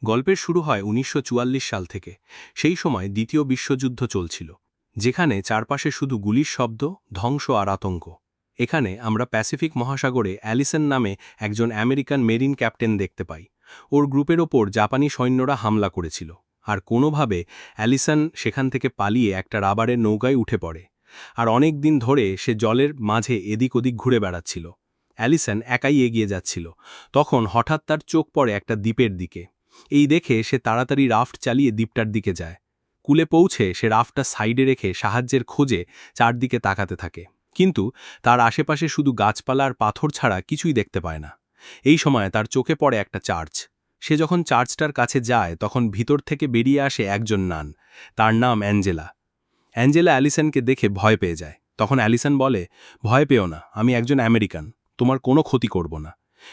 গল্পের শুরু হয় ১৯৪৪ সাল থেকে। সেই সময় দ্বিতীয় বিশ্বযুদ্ধ চলছিল, যেখানে চারপাশে শুধু গুলির শব্দ, ধ্বংস আর আতঙ্ক। এখানে আমরা প্যাসিফিক মহাসাগরে অ্যালিসন নামে একজন আমেরিকান মেরিন ক্যাপ্টেন দেখতে পাই। ওর গ্রুপের ওপর জাপানি সৈন্যরা হামলা করেছিল, আর কোনোভাবে অ্যালিসন সেখান থেকে পালিয়ে একটা রাবারের নৌকায় উঠে পড়ে। আর অনেক দিন ধরে সে জলের মাঝে এদিক ওদিক ঘুরে বেড়াচ্ছিল। অ্যালিসন একাই এগিয়ে যাচ্ছিল। তখন হঠাৎ তার চোখ পড়ে একটা দ্বীপের দিকে। এই দেখে সে তাড়াতাড়ি রাফট চালিয়ে দ্বীপটার দিকে যায়। কুলে পৌঁছে সে রাফটটা সাইডে রেখে সাহায্যের খোঁজে চারদিকে তাকাতে থাকে, কিন্তু তার আশেপাশে শুধু গাছপালা আর পাথর ছাড়া কিছুই দেখতে পায় না। এই সময় তার চোখে পড়ে একটা চার্চ। সে যখন চার্চটার কাছে যায় তখন ভিতর থেকে বেরিয়ে আসে একজন নান। তার নাম অ্যাঞ্জেলা। অ্যাঞ্জেলা অ্যালিসনকে দেখে ভয় পেয়ে যায়। তখন অ্যালিসন বলে, ভয় পেও না, আমি একজন আমেরিকান, তোমার কোনো ক্ষতি করব না।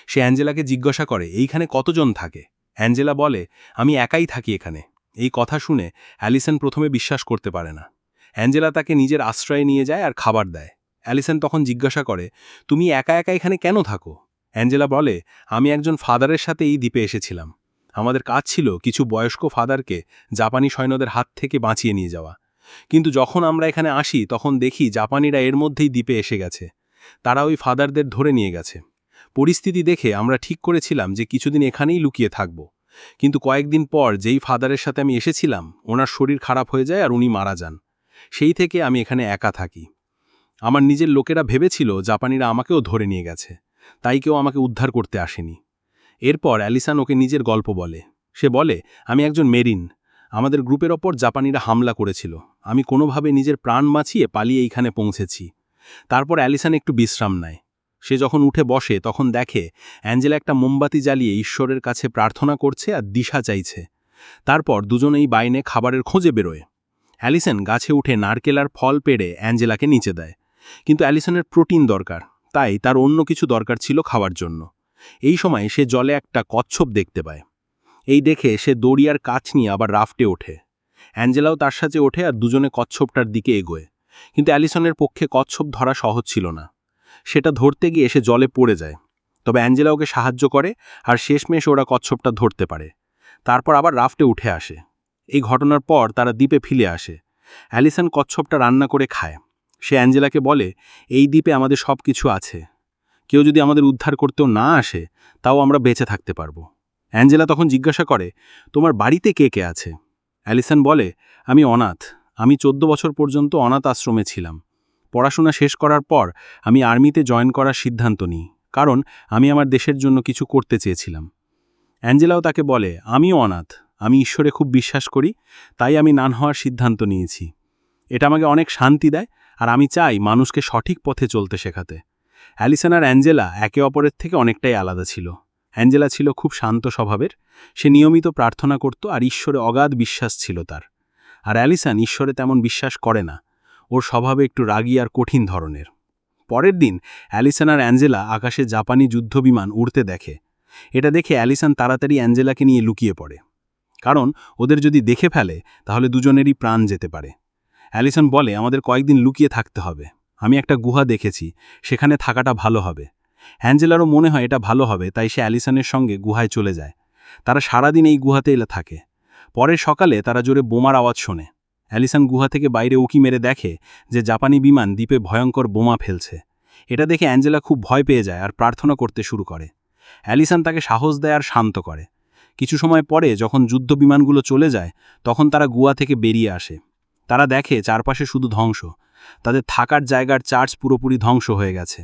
সে অ্যাঞ্জেলাকে জিজ্ঞাসা করে, এইখানে কতজন থাকে? অ্যাঞ্জেলা বলে, আমি একাই থাকি এখানে। এই কথা শুনে অ্যালিসন প্রথমে বিশ্বাস করতে পারে না। অ্যাঞ্জেলা তাকে নিজের আশ্রয়ে নিয়ে যায় আর খাবার দেয়। অ্যালিসন তখন জিজ্ঞাসা করে, তুমি একা একা এখানে কেন থাকো? অ্যাঞ্জেলা বলে, আমি একজন ফাদারের সাথে এই দ্বীপে এসেছিলাম। আমাদের কাজ ছিল কিছু বয়স্ক ফাদারকে জাপানি সৈন্যদের হাত থেকে বাঁচিয়ে নিয়ে যাওয়া। কিন্তু যখন আমরা এখানে আসি তখন দেখি জাপানিরা এর মধ্যেই দ্বীপে এসে গেছে। তারা ওই ফাদারদের ধরে নিয়ে গেছে। পরিস্থিতি দেখে আমরা ঠিক করেছিলাম যে কিছুদিন এখানেই লুকিয়ে থাকব। কিন্তু কয়েকদিন পর যেই ফাদারের সাথে আমি এসেছিলাম, ওনার শরীর খারাপ হয়ে যায় আর উনি মারা যান। সেই থেকে আমি এখানে একা থাকি। আমার নিজের লোকেরা ভেবেছিল জাপানিরা আমাকেও ধরে নিয়ে গেছে, তাই কেউ আমাকে উদ্ধার করতে আসেনি। এরপর অ্যালিসন ওকে নিজের গল্প বলে। সে বলে, আমি একজন মেরিন। আমাদের গ্রুপের ওপর জাপানিরা হামলা করেছিল। আমি কোনোভাবে নিজের প্রাণ বাঁচিয়ে পালিয়ে এইখানে পৌঁছেছি। তারপর অ্যালিসন একটু বিশ্রাম নেয়। সে যখন উঠে বসে তখন দেখে অ্যাঞ্জেলা একটা মোমবাতি জ্বালিয়ে ঈশ্বরের কাছে প্রার্থনা করছে আর দিশা চাইছে। তারপর দুজনেই বাইরে খাবারের খোঁজে বেরোয়। অ্যালিসন গাছে উঠে নারকেল আর ফল পেড়ে অ্যাঞ্জেলাকে নিচে দেয়। কিন্তু অ্যালিসনের প্রোটিন দরকার, তাই তার অন্য কিছু দরকার ছিল খাওয়ার জন্য। এই সময় সে জলে একটা কচ্ছপ দেখতে পায়। এই দেখে সে দড়ি আর কাছ নিয়ে আবার রাফটে ওঠে। অ্যাঞ্জেলাও তার সাথে ওঠে আর দুজনে কচ্ছপটার দিকে এগোয়। কিন্তু অ্যালিসনের পক্ষে কচ্ছপ ধরা সহজ ছিল না। সেটা ধরতে গিয়ে সে জলে পড়ে যায়। তবে অ্যাঞ্জেলা ওকে সাহায্য করে আর শেষমেশ ওরা কচ্ছপটা ধরতে পারে। তারপর আবার রাফটে উঠে আসে। এই ঘটনার পর তারা দ্বীপে ফিরে আসে। অ্যালিসন কচ্ছপটা রান্না করে খায়। সে অ্যাঞ্জেলাকে বলে, এই দ্বীপে আমাদের সব কিছু আছে। কেউ যদি আমাদের উদ্ধার করতেও না আসে, তাও আমরা বেঁচে থাকতে পারবো। অ্যাঞ্জেলা তখন জিজ্ঞাসা করে, তোমার বাড়িতে কে কে আছে? অ্যালিসন বলে, আমি অনাথ। আমি 14 বছর পর্যন্ত অনাথ আশ্রমে ছিলাম। পড়াশোনা শেষ করার পর আমি আর্মিতে জয়েন করার সিদ্ধান্ত নিই, কারণ আমি আমার দেশের জন্য কিছু করতে চেয়েছিলাম। অ্যাঞ্জেলাও তাকে বলে, আমিও অনাথ। আমি ঈশ্বরে খুব বিশ্বাস করি, তাই আমি নান হওয়ার সিদ্ধান্ত নিয়েছি। এটা আমাকে অনেক শান্তি দেয়, আর আমি চাই মানুষকে সঠিক পথে চলতে শেখাতে। অ্যালিসন আর অ্যাঞ্জেলা একে অপরের থেকে অনেকটাই আলাদা ছিল। অ্যাঞ্জেলা ছিল খুব শান্ত স্বভাবের। সে নিয়মিত প্রার্থনা করত আর ঈশ্বরে অগাধ বিশ্বাস ছিল তার। আর অ্যালিসন ঈশ্বরে তেমন বিশ্বাস করে না। ওর স্বভাবে একটু রাগী আর কঠিন ধরনের। পরের দিন অ্যালিসন আর অ্যাঞ্জেলা আকাশে জাপানি যুদ্ধবিমান উড়তে দেখে। এটা দেখে অ্যালিসন তাড়াতাড়ি অ্যাঞ্জেলাকে নিয়ে লুকিয়ে পড়ে, কারণ ওদের যদি দেখে ফেলে তাহলে দুজনেরই প্রাণ যেতে পারে। অ্যালিসন বলে, আমাদের কয়েকদিন লুকিয়ে থাকতে হবে। আমি একটা গুহা দেখেছি, সেখানে থাকাটা ভালো হবে। অ্যাঞ্জেলারও মনে হয় এটা ভালো হবে, তাই সে অ্যালিসনের সঙ্গে গুহায় চলে যায়। তারা সারাদিন এই গুহাতে থাকে। পরের সকালে তারা জোরে বোমার আওয়াজ শোনে। অ্যালিসন গুহা থেকে বাইরে উঁকি মেরে দেখে যে জাপানি বিমান দ্বীপে ভয়ঙ্কর বোমা ফেলছে। এটা দেখে অ্যাঞ্জেলা খুব ভয় পেয়ে যায় আর প্রার্থনা করতে শুরু করে। অ্যালিসন তাকে সাহস দেয় আর শান্ত করে। কিছু সময় পরে যখন যুদ্ধ বিমানগুলো চলে যায়, তখন তারা গুহা থেকে বেরিয়ে আসে। তারা দেখে চারপাশে শুধু ধ্বংস। তাদের থাকার জায়গার চার্চ পুরোপুরি ধ্বংস হয়ে গেছে।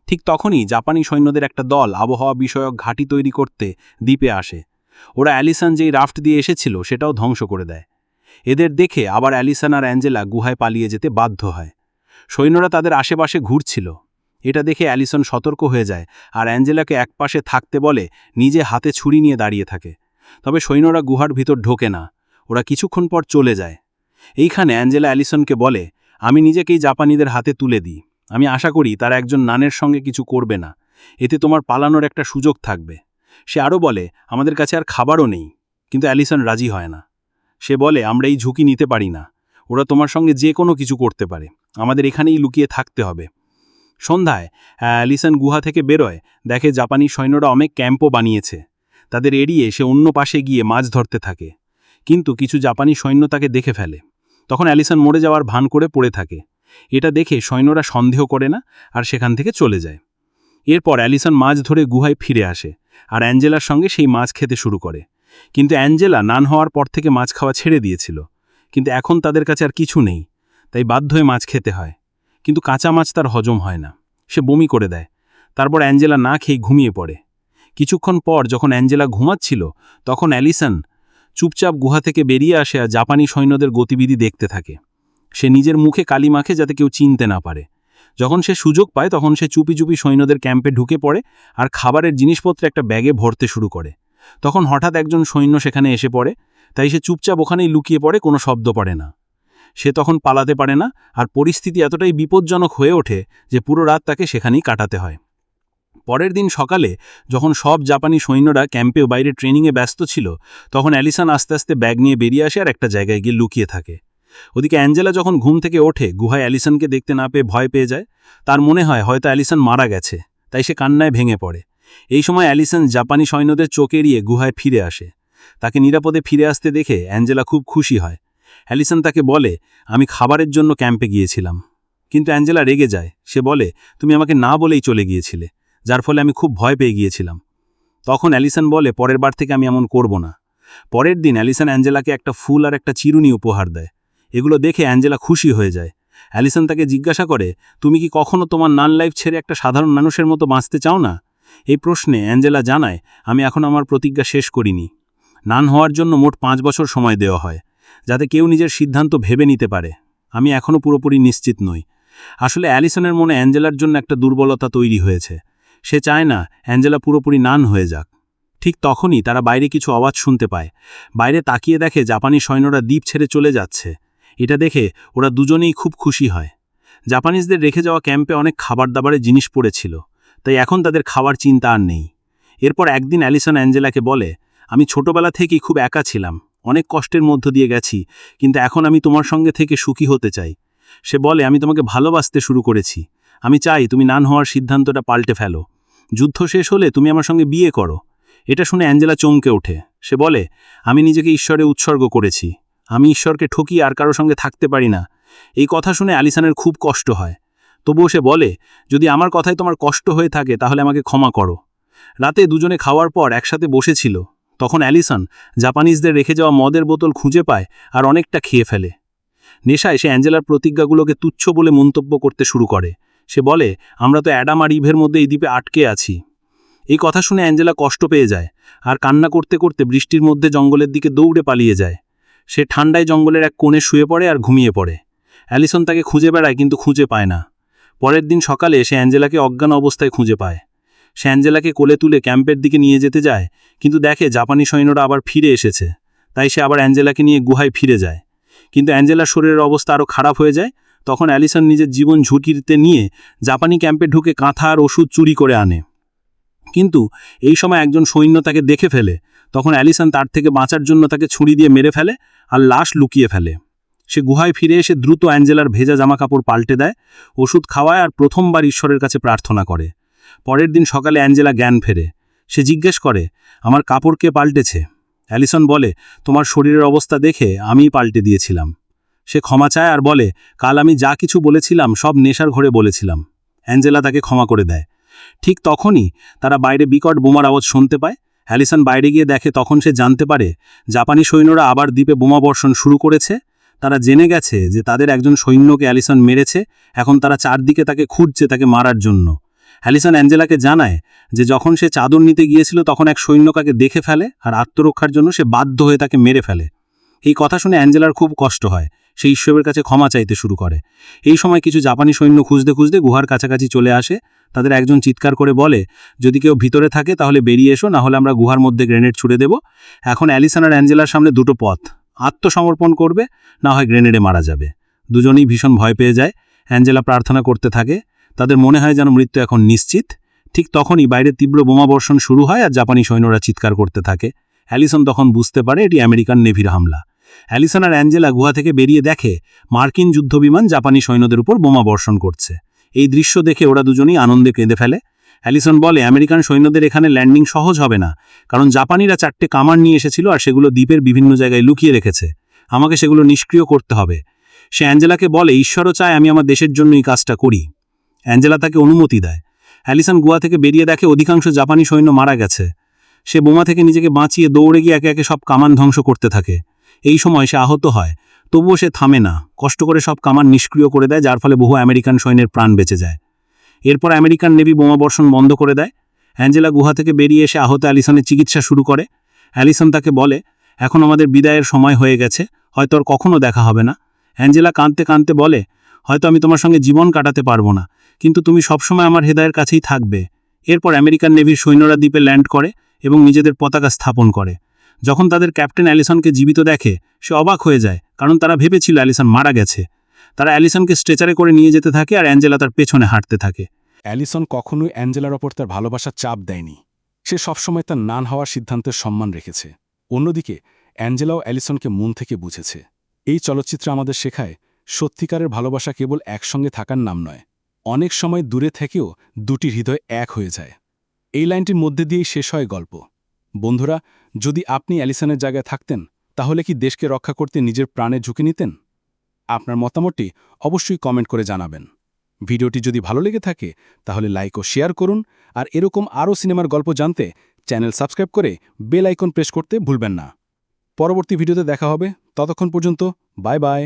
ঠিক তখনই জাপানি সৈন্যদের একটা দল আবহাওয়া বিষয়ক ঘাঁটি তৈরি করতে দ্বীপে আসে। ওরা অ্যালিসন যেই রাফট দিয়ে এসেছিল সেটাও ধ্বংস করে দেয়। এদের দেখে আবার অ্যালিসন আর অ্যাঞ্জেলা গুহায় পালিয়ে যেতে বাধ্য হয়। সৈন্যরা তাদের আশেপাশে ঘুরছিল। এটা দেখে অ্যালিসন সতর্ক হয়ে যায় আর অ্যাঞ্জেলাকে একপাশে থাকতে বলে, নিজে হাতে ছুরি নিয়ে দাঁড়িয়ে থাকে। তবে সৈন্যরা গুহার ভিতর ঢোকে না। ওরা কিছুক্ষণ পর চলে যায়। এইখানে অ্যাঞ্জেলা অ্যালিসনকে বলে, আমি নিজেকেই জাপানিদের হাতে তুলে দিই। আমি আশা করি তারা একজন নানের সঙ্গে কিছু করবে না। এতে তোমার পালানোর একটা সুযোগ থাকবে। সে আরও বলে, আমাদের কাছে আর খাবারও নেই। কিন্তু অ্যালিসন রাজি হয় না। সে বলে, আমরা এই ঝুঁকি নিতে পারি না। ওরা তোমার সঙ্গে যে কোনো কিছু করতে পারে। আমাদের এখানেই লুকিয়ে থাকতে হবে। সন্ধ্যায় অ্যালিসন গুহা থেকে বেরোয়, দেখে জাপানি সৈন্যরা অনেক ক্যাম্পও বানিয়েছে। তাদের এড়িয়ে সে অন্য পাশে গিয়ে মাছ ধরতে থাকে, কিন্তু কিছু জাপানি সৈন্য তাকে দেখে ফেলে। তখন অ্যালিসন মরে যাওয়ার ভান করে পড়ে থাকে। এটা দেখে সৈন্যরা সন্দেহ করে না আর সেখান থেকে চলে যায়। এরপর অ্যালিসন মাছ ধরে গুহায় ফিরে আসে আর অ্যাঞ্জেলার সঙ্গে সেই মাছ খেতে শুরু করে। কিন্তু অ্যাঞ্জেলা নান হওয়ার পর থেকে মাছ খাওয়া ছেড়ে দিয়েছিল, কিন্তু এখন তাদের কাছে আর কিছু নেই, তাই বাধ্য হয়ে মাছ খেতে হয়। কিন্তু কাঁচা মাছ তার হজম হয় না, সে বমি করে দেয়। তারপর অ্যাঞ্জেলা না খেয়ে ঘুমিয়ে পড়ে। কিছুক্ষণ পর যখন অ্যাঞ্জেলা ঘুমাচ্ছিল, তখন অ্যালিসন চুপচাপ গুহা থেকে বেরিয়ে আসে আর জাপানি সৈন্যদের গতিবিধি দেখতে থাকে। সে নিজের মুখে কালি মাখে যাতে কেউ চিনতে না পারে। যখন সে সুযোগ পায় তখন সে চুপি চুপি সৈন্যদের ক্যাম্পে ঢুকে পড়ে আর খাবারের জিনিসপত্র একটা ব্যাগে ভরতে শুরু করে। তখন হঠাৎ একজন সৈন্য সেখানে এসে পড়ে, তাই সে চুপচাপ ওখানেই লুকিয়ে পড়ে, কোনো শব্দ পড়ে না। সে তখন পালাতে পারে না আর পরিস্থিতি এতটাই বিপজ্জনক হয়ে ওঠে যে পুরো রাত তাকে সেখানেই কাটাতে হয়। পরের দিন সকালে যখন সব জাপানি সৈন্যরা ক্যাম্পে বাইরে ট্রেনিংয়ে ব্যস্ত ছিল, তখন অ্যালিসন আস্তে আস্তে ব্যাগ নিয়ে বেরিয়ে আসে আর একটা জায়গায় গিয়ে লুকিয়ে থাকে। ওদিকে অ্যাঞ্জেলা যখন ঘুম থেকে ওঠে, গুহায় অ্যালিসনকে দেখতে না পেয়ে ভয় পেয়ে যায়। তার মনে হয় হয়তো অ্যালিসন মারা গেছে, তাই সে কান্নায় ভেঙে পড়ে। এই সময় অ্যালিসন জাপানি সৈন্যদের চোখ এড়িয়ে গুহায় ফিরে আসে। তাকে নিরাপদে ফিরে আসতে দেখে অ্যাঞ্জেলা খুব খুশি হয়। অ্যালিসন তাকে বলে, আমি খাবারের জন্য ক্যাম্পে গিয়েছিলাম। কিন্তু অ্যাঞ্জেলা রেগে যায়। সে বলে, তুমি আমাকে না বলেই চলে গিয়েছিলে, যার ফলে আমি খুব ভয় পেয়ে গিয়েছিলাম। তখন অ্যালিসন বলে, পরের বার থেকে আমি এমন করব না। পরের দিন অ্যালিসন অ্যাঞ্জেলাকে একটা ফুল আর একটা চিরুনি উপহার দেয়। এগুলো দেখে অ্যাঞ্জেলা খুশি হয়ে যায়। অ্যালিসন তাকে জিজ্ঞাসা করে, তুমি কি কখনো তোমার নান লাইফ ছেড়ে একটা সাধারণ মানুষের মতো বাঁচতে চাও না? এই প্রশ্নে অ্যাঞ্জেলা জানায়, আমি এখন আমার প্রতিজ্ঞা শেষ করিনি। নান হওয়ার জন্য মোট 5 বছর সময় দেওয়া হয়, যাতে কেউ নিজের সিদ্ধান্ত ভেবে নিতে পারে। আমি এখনও পুরোপুরি নিশ্চিত নই। আসলে অ্যালিসনের মনে অ্যাঞ্জেলার জন্য একটা দুর্বলতা তৈরি হয়েছে। সে চায় না অ্যাঞ্জেলা পুরোপুরি নান হয়ে যাক। ঠিক তখনই তারা বাইরে কিছু আওয়াজ শুনতে পায়। বাইরে তাকিয়ে দেখে জাপানি সৈন্যরা দ্বীপ ছেড়ে চলে যাচ্ছে। এটা দেখে ওরা দুজনেই খুব খুশি হয়। জাপানিজদের রেখে যাওয়া ক্যাম্পে অনেক খাবার দাবারের জিনিস পড়েছিল, তাই এখন তাদের খাওয়ার চিন্তা আর নেই। এরপর একদিন অ্যালিসন অ্যাঞ্জেলাকে বলে, আমি ছোটবেলা থেকেই খুব একা ছিলাম, অনেক কষ্টের মধ্য দিয়ে গেছি, কিন্তু এখন আমি তোমার সঙ্গে থেকে সুখী হতে চাই। সে বলে, আমি তোমাকে ভালোবাসতে শুরু করেছি। আমি চাই তুমি নান হওয়ার সিদ্ধান্তটা পাল্টে ফেলো। যুদ্ধ শেষ হলে তুমি আমার সঙ্গে বিয়ে করো। এটা শুনে অ্যাঞ্জেলা চমকে ওঠে। সে বলে, আমি নিজেকে ঈশ্বরে উৎসর্গ করেছি, আমি ঈশ্বরকে ঠকিয়ে আর কারো সঙ্গে থাকতে পারি না। এই কথা শুনে অ্যালিসনের খুব কষ্ট হয়। তবুও সে বলে, যদি আমার কথায় তোমার কষ্ট হয়ে থাকে তাহলে আমাকে ক্ষমা করো। রাতে দুজনে খাওয়ার পর একসাথে বসেছিল। তখন অ্যালিসন জাপানিজদের রেখে যাওয়া মদের বোতল খুঁজে পায় আর অনেকটা খেয়ে ফেলে। নেশায় সে অ্যাঞ্জেলার প্রতিজ্ঞাগুলোকে তুচ্ছ বলে মন্তব্য করতে শুরু করে। সে বলে, আমরা তো অ্যাডাম আর ইভের মধ্যে এই দ্বীপে আটকে আছি। এই কথা শুনে অ্যাঞ্জেলা কষ্ট পেয়ে যায় আর কান্না করতে করতে বৃষ্টির মধ্যে জঙ্গলের দিকে দৌড়ে পালিয়ে যায়। সে ঠান্ডায় জঙ্গলের এক কোণে শুয়ে পড়ে আর ঘুমিয়ে পড়ে। অ্যালিসন তাকে খুঁজে বেড়ায় কিন্তু খুঁজে পায় না। পরের দিন সকালে সে অ্যাঞ্জেলাকে অজ্ঞান অবস্থায় খুঁজে পায়। সে অ্যাঞ্জেলাকে কোলে তুলে ক্যাম্পের দিকে নিয়ে যেতে যায়, কিন্তু দেখে জাপানি সৈন্যরা আবার ফিরে এসেছে। তাই সে আবার অ্যাঞ্জেলাকে নিয়ে গুহায় ফিরে যায়। কিন্তু অ্যাঞ্জেলার শরীরের অবস্থা আরও খারাপ হয়ে যায়। তখন অ্যালিসন নিজের জীবন ঝুঁকিতে নিয়ে জাপানি ক্যাম্পে ঢুকে কাঁথা আর ওষুধ চুরি করে আনে। কিন্তু এই সময় একজন সৈন্য তাকে দেখে ফেলে। তখন অ্যালিসন তার থেকে বাঁচার জন্য তাকে ছুরি দিয়ে মেরে ফেলে আর লাশ লুকিয়ে ফেলে। সে গুহায় ফিরে এসে দ্রুত অ্যাঞ্জেলার ভেজা জামাকাপড় পাল্টে দেয়, ওষুধ খাওয়ায় আর প্রথমবার ঈশ্বরের কাছে প্রার্থনা করে। পরের দিন সকালে অ্যাঞ্জেলা জ্ঞান ফেরে। সে জিজ্ঞেস করে, আমার কাপড় কে পাল্টেছে? অ্যালিসন বলে, তোমার শরীরের অবস্থা দেখে আমিই পাল্টে দিয়েছিলাম। সে ক্ষমা চায় আর বলে, কাল আমি যা কিছু বলেছিলাম সব নেশার ঘরে বলেছিলাম। অ্যাঞ্জেলা তাকে ক্ষমা করে দেয়। ঠিক তখনই তারা বাইরে বিকট বোমার আওয়াজ শুনতে পায়। অ্যালিসন বাইরে গিয়ে দেখে, তখন সে জানতে পারে জাপানি সৈন্যরা আবার দ্বীপে বোমা বর্ষণ শুরু করেছে। তারা জেনে গেছে যে তাদের একজন সৈন্যকে অ্যালিসন মেরেছে। এখন তারা চারদিকে তাকে খুঁজছে তাকে মারার জন্য। অ্যালিসন অ্যাঞ্জেলাকে জানায় যে যখন সে চাদর নিতে গিয়েছিল তখন এক সৈন্য তাকে দেখে ফেলে আর আত্মরক্ষার জন্য সে বাধ্য হয়ে তাকে মেরে ফেলে। এই কথা শুনে অ্যাঞ্জেলার খুব কষ্ট হয়। সে ঈশ্বরের কাছে ক্ষমা চাইতে শুরু করে। এই সময় কিছু জাপানি সৈন্য খুঁজতে খুঁজতে গুহার কাছাকাছি চলে আসে। তাদের একজন চিৎকার করে বলে, যদি কেউ ভিতরে থাকে তাহলে বেরিয়ে এসো, না হলে আমরা গুহার মধ্যে গ্রেনেড ছুড়ে দেব। এখন অ্যালিসন আর অ্যাঞ্জেলার সামনে দুটো পথ, আত্মসমর্পণ করবে না হয় গ্রেনেডে মারা যাবে। দুজনেই ভীষণ ভয় পেয়ে যায়। অ্যাঞ্জেলা প্রার্থনা করতে থাকে। তাদের মনে হয় যেন মৃত্যু এখন নিশ্চিত। ঠিক তখনই বাইরে তীব্র বোমাবর্ষণ শুরু হয় আর জাপানি সৈন্যরা চিৎকার করতে থাকে। অ্যালিসন তখন বুঝতে পারে এটি আমেরিকান নেভির হামলা। অ্যালিসন আর অ্যাঞ্জেলা গুহা থেকে বেরিয়ে দেখে মার্কিন যুদ্ধবিমান জাপানি সৈন্যদের উপর বোমা বর্ষণ করছে। এই দৃশ্য দেখে ওরা দুজনেই আনন্দে কেঁদে ফেলে। অ্যালিসন বলে আমেরিকান সৈন্যদের এখানে ল্যান্ডিং সহজ হবে না, কারণ জাপানিরা 4টে কামান নিয়ে এসেছিল আর সেগুলো দ্বীপের বিভিন্ন জায়গায় লুকিয়ে রেখেছে। আমাকে সেগুলো নিষ্ক্রিয় করতে হবে। সে অ্যাঞ্জেলাকে বলে ঈশ্বরও চায় আমি আমার দেশের জন্য এই কাজটা করি। অ্যাঞ্জেলা তাকে অনুমতি দেয়। অ্যালিসন গুহা থেকে বেরিয়ে দেখে অধিকাংশ জাপানি সৈন্য মারা গেছে। সে বোমা থেকে নিজেকে বাঁচিয়ে দৌড়ে গিয়ে একে একে সব কামান ধ্বংস করতে থাকে। এই সময় সে আহত হয়, তবুও সে থামে না, কষ্ট করে সব কামান নিষ্ক্রিয় করে দেয়, যার ফলে বহু আমেরিকান সৈন্যের প্রাণ বেঁচে যায়। এরপর আমেরিকান নেভি বোমা বর্ষণ বন্ধ করে দেয়। অ্যাঞ্জেলা গুহা থেকে বেরিয়ে এসে আহত অ্যালিসনের চিকিৎসা শুরু করে। অ্যালিসন তাকে বলে এখন আমাদের বিদায়ের সময় হয়ে গেছে, হয়তো আর কখনো দেখা হবে না। অ্যাঞ্জেলা কাঁদতে কাঁদতে বলে হয়তো আমি তোমার সঙ্গে জীবন কাটাতে পারবো না, কিন্তু তুমি সবসময় আমার হৃদয়ের কাছেই থাকবে। এরপর আমেরিকান নেভির সৈন্যরা দ্বীপে ল্যান্ড করে এবং নিজেদের পতাকা স্থাপন করে। যখন তাদের ক্যাপ্টেন অ্যালিসনকে জীবিত দেখে সে অবাক হয়ে যায়, কারণ তারা ভেবেছিল অ্যালিসন মারা গেছে। তারা অ্যালিসনকে স্ট্রেচারে করে নিয়ে যেতে থাকে আর অ্যাঞ্জেলা তার পেছনে হাঁটতে থাকে। অ্যালিসন কখনোই অ্যাঞ্জেলার ওপর তার ভালোবাসার চাপ দেয়নি। সে সবসময় তার নান হওয়ার সিদ্ধান্তের সম্মান রেখেছে। অন্যদিকে অ্যাঞ্জেলাও অ্যালিসনকে মন থেকে বুঝেছে। এই চলচ্চিত্র আমাদের শেখায় সত্যিকারের ভালোবাসা কেবল একসঙ্গে থাকার নাম নয়, অনেক সময় দূরে থেকেও দুটি হৃদয় এক হয়ে যায়। এই লাইনটির মধ্যে দিয়েই শেষ হয় গল্প। বন্ধুরা, যদি আপনি অ্যালিসনের জায়গায় থাকতেন তাহলে কি দেশকে রক্ষা করতে নিজের প্রাণে ঝুঁকি নিতেন? আপনার মতামতটি অবশ্যই কমেন্ট করে জানাবেন। ভিডিওটি যদি ভালো লেগে থাকে তাহলে লাইক ও শেয়ার করুন, আর এরকম আরও সিনেমার গল্প জানতে চ্যানেল সাবস্ক্রাইব করে বেল আইকন প্রেস করতে ভুলবেন না। পরবর্তী ভিডিওতে দেখা হবে, ততক্ষণ পর্যন্ত বাই বাই।